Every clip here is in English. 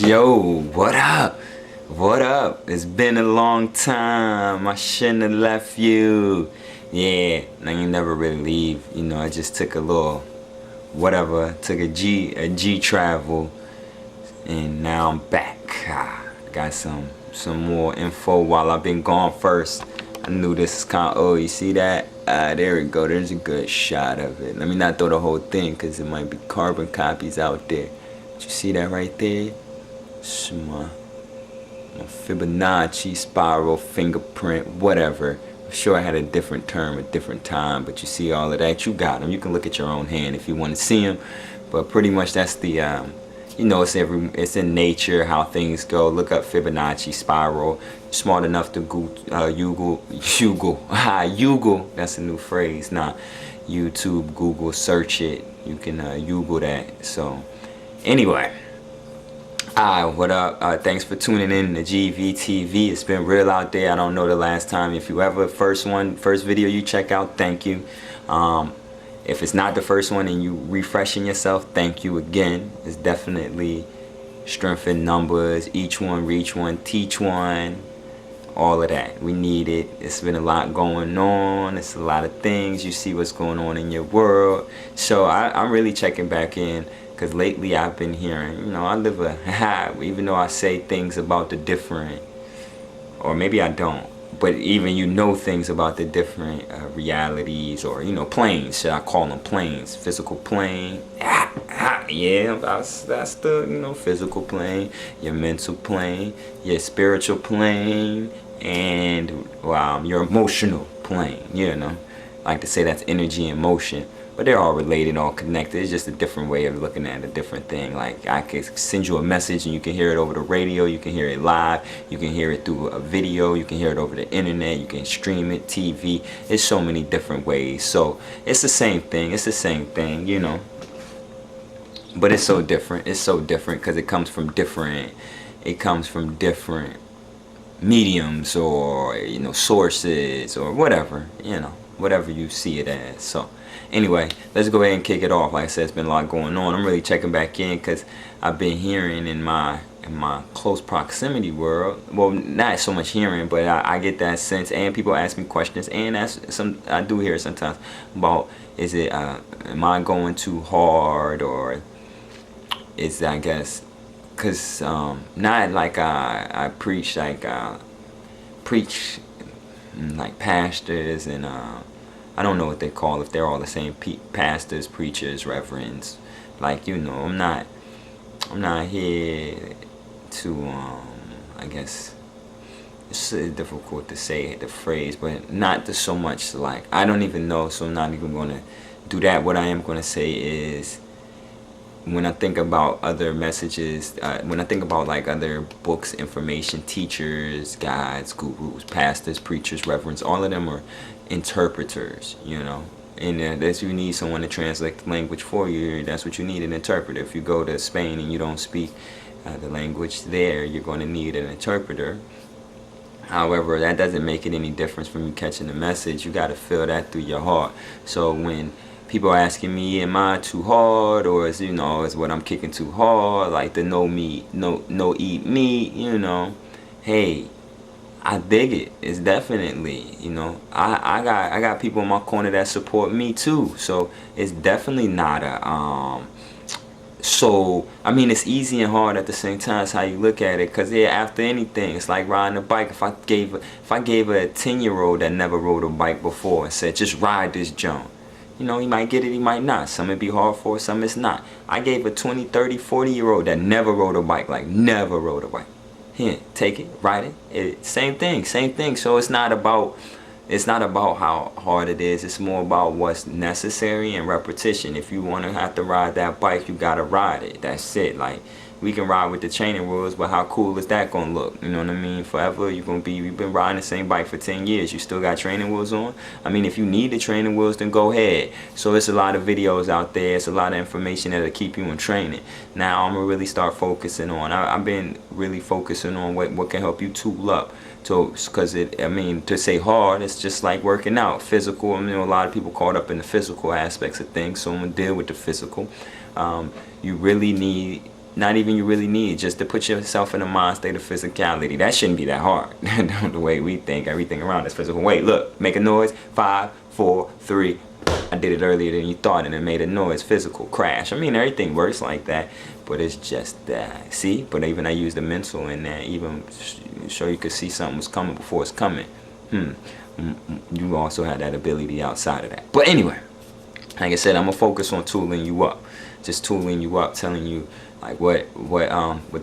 Yo, what up? What up? It's been a long time. I shouldn't have left you. Yeah, I ain't never really leave. I just took a little whatever, took a G travel, and now I'm back. Got some more info while I've been gone first. I knew this is kind of, oh, you see that? There we go. There's a good shot of it. Let me not throw the whole thing because it might be carbon copies out there. Did you see that right there? It's my Fibonacci spiral fingerprint, whatever. I'm sure I had a different term at different time, but you see all of that. You got them. You can look at your own hand if you want to see them. But pretty much that's the, it's in nature how things go. Look up Fibonacci spiral. Smart enough to Google. That's a new phrase. YouTube, Google, search it. You can Google that. So anyway. What up? Thanks for tuning in to GVTV. It's been real out there. I don't know the last time. If you ever first video you check out, thank you. If it's not the first one and you refreshing yourself, thank you again. It's definitely strength in numbers. Each one, reach one, teach one. All of that. We need it. It's been a lot going on. It's a lot of things. You see what's going on in your world. So I'm really checking back in. Because lately I've been hearing, I live even though I say things about the different, or maybe I don't, but even things about the different realities or, planes, should I call them planes? Physical plane, yeah, that's the, physical plane, your mental plane, your spiritual plane, and your emotional plane, I like to say that's energy and motion. But they're all related, all connected. It's just a different way of looking at a different thing. Like I could send you a message and you can hear it over the radio, you can hear it live, you can hear it through a video, you can hear it over the internet, you can stream it, TV. It's so many different ways. So it's the same thing. It's the same thing, But it's so different. It's so different because it comes from different mediums or sources or whatever, whatever you see it as. So anyway, let's go ahead and kick it off. Like I said, it's been a lot going on. I'm really checking back in because I've been hearing in my close proximity world. Well, not so much hearing, but I get that sense. And people ask me questions, and I do hear sometimes about, is it am I going too hard, or is, I guess, because not like I preach like pastors and I don't know what they call, if they're all the same, pastors, preachers, reverends. Like, I'm not here to, I guess, it's difficult to say the phrase, but not to so much like, I don't even know, so I'm not even going to do that. What I am going to say is, when I think about other messages, when I think about like other books, information, teachers, guides, gurus, pastors, preachers, reverends, all of them are interpreters, and that's, you need someone to translate the language for you. That's what you need, an interpreter. If you go to Spain and you don't speak the language there, you're going to need an interpreter. However, that doesn't make it any difference from you catching the message. You got to feel that through your heart. So when people are asking me, am I too hard, or is what I'm kicking too hard, like the no eat meat, hey, I dig it. It's definitely, I got people in my corner that support me too. So it's definitely not a so I mean, it's easy and hard at the same time. It's how you look at it. Cause after anything, it's like riding a bike. If I gave a 10-year-old that never rode a bike before and said, just ride this jump, he might get it, he might not. Some it be hard for, some it's not. I gave a 20, 30, 40-year-old that never rode a bike, like never rode a bike. Here, take it, ride it. Same thing. So it's not about how hard it is. It's more about what's necessary and repetition. If you want to have to ride that bike, you gotta ride it. That's it. Like, we can ride with the training wheels, but how cool is that gonna look? You know what I mean? Forever, you've been riding the same bike for 10 years. You still got training wheels on? I mean, if you need the training wheels, then go ahead. So it's a lot of videos out there. It's a lot of information that'll keep you in training. Now I'm gonna really start focusing on. I've been really focusing on what can help you tool up. So, because to say hard, it's just like working out, physical. A lot of people caught up in the physical aspects of things. So I'm gonna deal with the physical. You really need not even you really need, just to put yourself in a mind state of physicality. That shouldn't be that hard. The way we think, everything around us physical. Wait, look, make a noise. 5, 4, 3. I did it earlier than you thought, and it made a noise. Physical crash. I mean, everything works like that, but it's just that. See, but even I use the mental in that, even so you could see something was coming before it's coming. You also have that ability outside of that. But anyway, like I said, I'm gonna focus on tooling you up. Just tooling you up, telling you like what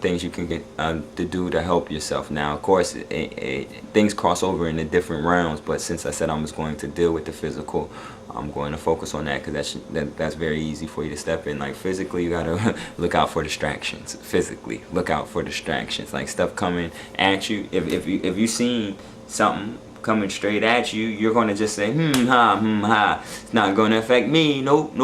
things you can get to do to help yourself. Now, of course, things cross over into different realms, but since I said I was going to deal with the physical, I'm going to focus on that because that's very easy for you to step in. Like physically, you gotta look out for distractions. Physically, look out for distractions, like stuff coming at you. If you seen something coming straight at you, you're gonna just say ha. It's not gonna affect me. Nope.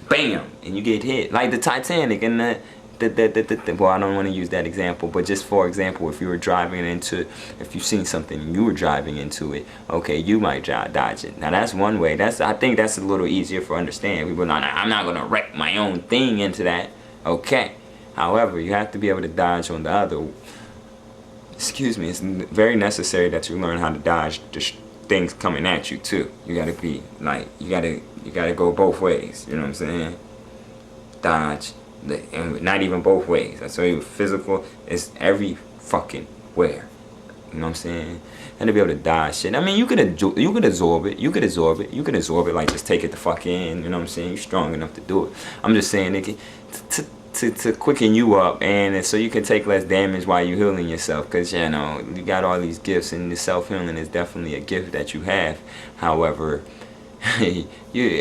Bam, and you get hit like the Titanic and the well, I don't want to use that example, but just for example, if you've seen something and you were driving into it, okay, you might dodge it. Now that's one way. I think that's a little easier for understanding. People are not, I'm not gonna wreck my own thing into that. Okay. However, you have to be able to dodge on the other. Excuse me, it's very necessary that you learn how to dodge the things coming at you too. You gotta be like, you gotta go both ways. You know what I'm saying? Dodge, and not even both ways. I tell you, physical is every fucking where. You know what I'm saying? And to be able to dodge shit. I mean, you could absorb it. You could absorb it. Like just take it the fuck in. You know what I'm saying? You're strong enough to do it. I'm just saying, nigga, to quicken you up, and so you can take less damage while you're healing yourself, because you know you got all these gifts, and the self-healing is definitely a gift that you have. However, I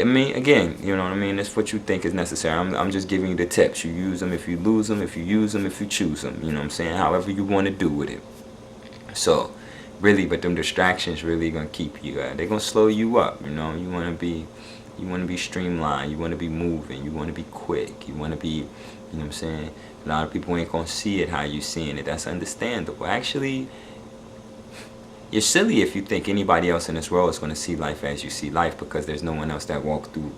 mean, again, you know what I mean, it's what you think is necessary. I'm just giving you the tips. You use them if you lose them, if you use them if you choose them, you know what I'm saying, however you want to do with it. So really, but them distractions really gonna keep you they're gonna slow you up. You know, you want to be streamlined, you want to be moving, you want to be quick, you want to be, you know what I'm saying? A lot of people ain't gonna see it how you seeing it. That's understandable. Actually, you're silly if you think anybody else in this world is gonna see life as you see life, because there's no one else that walked through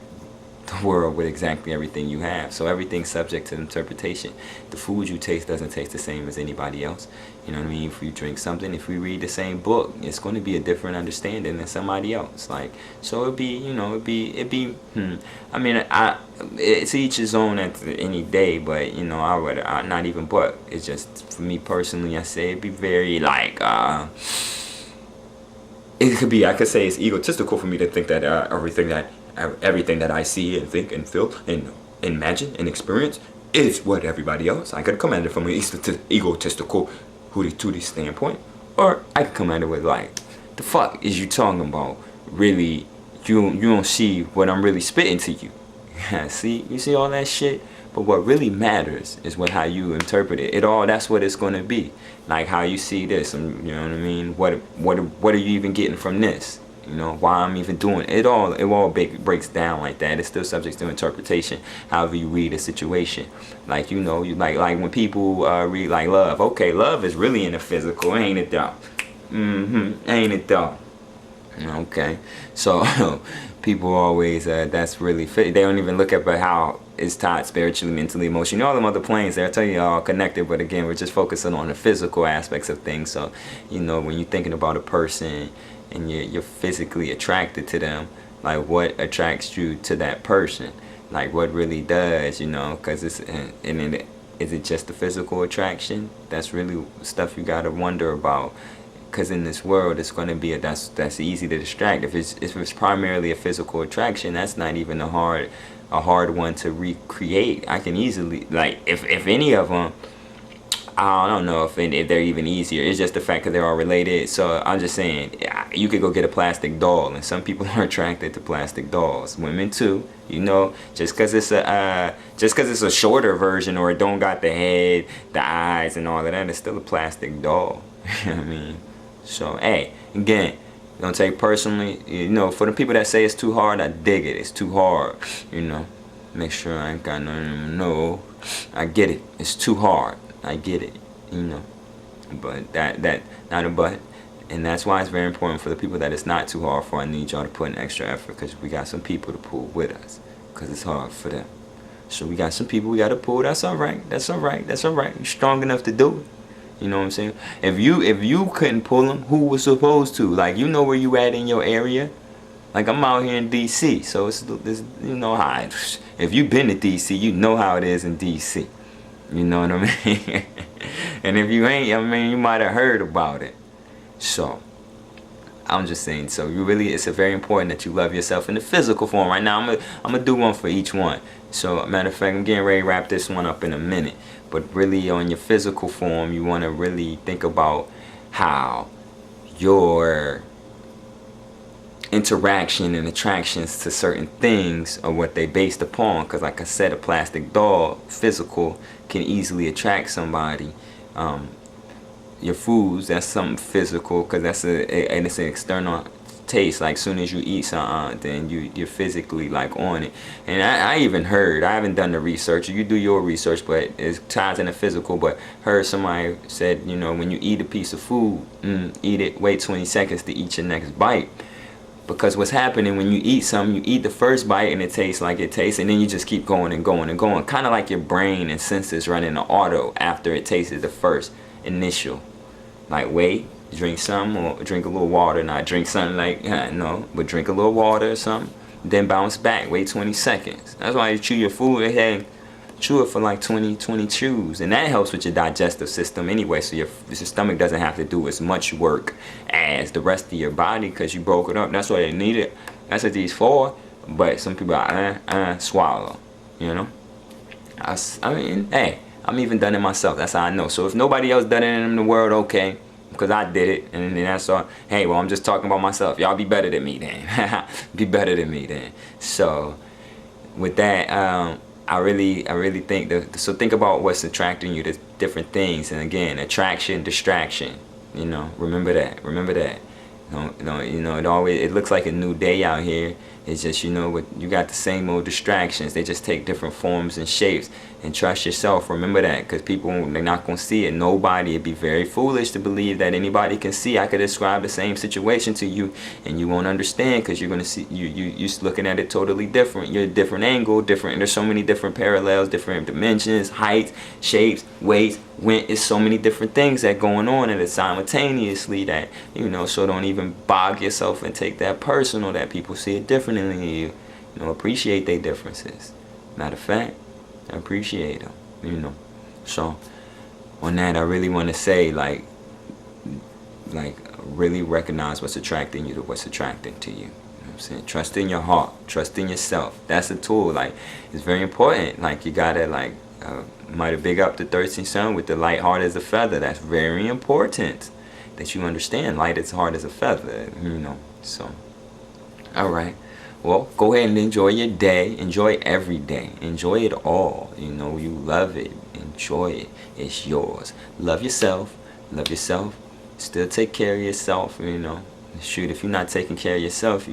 the world with exactly everything you have. So everything's subject to interpretation. The food you taste doesn't taste the same as anybody else. You know what I mean? If you drink something, if we read the same book, it's going to be a different understanding than somebody else. Like, so it'd be, you know, I mean, it's each his own at any day, but you know, not even, but it's just for me personally, I say it'd be very like, it could be, I could say it's egotistical for me to think that everything that I see and think and feel and imagine and experience is what everybody else. I could come at it from an egotistical hooty-tooty standpoint, or I could come at it with like, the fuck is you talking about? Really, you don't see what I'm really spitting to you. See, you see all that shit? But what really matters is how you interpret it. That's what it's gonna be. Like how you see this, and you know what I mean? What are you even getting from this? You know, why I'm even doing it. It all breaks down like that. It's still subject to interpretation, however you read a situation. Like, you know, you like when people read like love. Okay, love is really in the physical, ain't it though? Ain't it though? Okay, so people always that's really fit. They don't even look at how it's taught spiritually, mentally, emotionally, all them other planes. They'll tell you all connected, but again, we're just focusing on the physical aspects of things. So, you know, when you're thinking about a person and you're physically attracted to them, like what attracts you to that person, like what really does, you know, because is it just the physical attraction? That's really stuff you gotta wonder about, because in this world it's going to be that's easy to distract. If it's primarily a physical attraction, that's not even a hard one to recreate. I can easily, like, if any of them, I don't know if they're even easier. It's just the fact that they're all related. So I'm just saying, you could go get a plastic doll, and some people are attracted to plastic dolls. Women too, you know. Just because it's a shorter version, or it don't got the head, the eyes, and all of that, it's still a plastic doll. You know what I mean? So hey, again, don't take personally. You know, for the people that say it's too hard, I dig it. It's too hard. You know, make sure I ain't got nothing. No, I get it. It's too hard. I get it, you know, but that not a but, and that's why it's very important for the people that it's not too hard for. I need y'all to put in extra effort, because we got some people to pull with us, because it's hard for them. So we got some people we got to pull. That's all right. That's all right. That's all right. You're strong enough to do it. You know what I'm saying? If you couldn't pull them, who was supposed to? Like, you know where you at in your area. Like, I'm out here in DC, so it's you know how if you've been to DC, you know how it is in DC. You know what I mean? And if you ain't, I mean, you might have heard about it. So I'm just saying, so you really, it's very important that you love yourself in the physical form. Right now, I'm gonna do one for each one. So, matter of fact, I'm getting ready to wrap this one up in a minute. But really, on your physical form, you want to really think about how your interaction and attractions to certain things are what they based upon. Because, like I said, a plastic doll, physical, can easily attract somebody. Your foods, that's something physical, because and it's an external taste. Like, soon as you eat something, then you're physically like on it. And I even heard, I haven't done the research, you do your research, but it ties in the physical. But heard somebody said, you know, when you eat a piece of food, eat it, wait 20 seconds to eat your next bite. Because what's happening when you eat something, you eat the first bite and it tastes like it tastes, and then you just keep going and going and going, kind of like your brain and senses running the auto after it tasted the first initial. Like, wait, drink some, or drink a little water. Not drink something like, no, but drink a little water or something. Then bounce back, wait 20 seconds. That's why you chew your food ahead, chew it for like 20 chews. And that helps with your digestive system anyway, so your stomach doesn't have to do as much work as the rest of your body, because you broke it up. That's why they need it. That's what these for. But some people are, swallow, you know. I mean, hey, I'm even done it myself. That's how I know. So if nobody else done it in the world, okay, because I did it, and then that's all. Hey, well, I'm just talking about myself. Y'all be better than me then. Be better than me then. So with that, I really think that. So think about what's attracting you to different things. And again, attraction, distraction. You know, remember that. Remember that. You know, it looks like a new day out here. It's just, you know, you got the same old distractions. They just take different forms and shapes. And trust yourself. Remember that, because people, they're not going to see it. Nobody. It'd be very foolish to believe that anybody can see. I could describe the same situation to you and you won't understand, because you're going to see, you're looking at it totally different. You're a different angle, different. And there's so many different parallels, different dimensions, heights, shapes, weights, it's so many different things that going on in it simultaneously that, you know, so don't even bog yourself and take that personal that people see it differently than you. You know, appreciate their differences. Matter of fact, I appreciate them, you know. So on that, I really want to say, like really recognize what's attracting you to what's attracting to you. You know what I'm saying? Trust in your heart, trust in yourself. That's a tool. Like, it's very important. Like, you gotta, like, might have big up the 13th son with the light heart as a feather. That's very important that you understand. Light as hard as a feather, you know. So, all right. Well, go ahead and enjoy your day. Enjoy every day. Enjoy it all. You know, you love it. Enjoy it. It's yours. Love yourself. Love yourself. Still take care of yourself, you know. Shoot, if you're not taking care of yourself,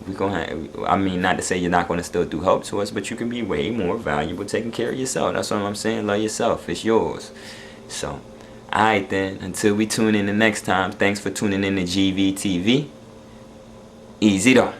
we're gonna have, I mean, not to say you're not going to still do help to us, but you can be way more valuable taking care of yourself. That's what I'm saying. Love yourself. It's yours. So, alright then. Until we tune in the next time, thanks for tuning in to GVTV. Easy though.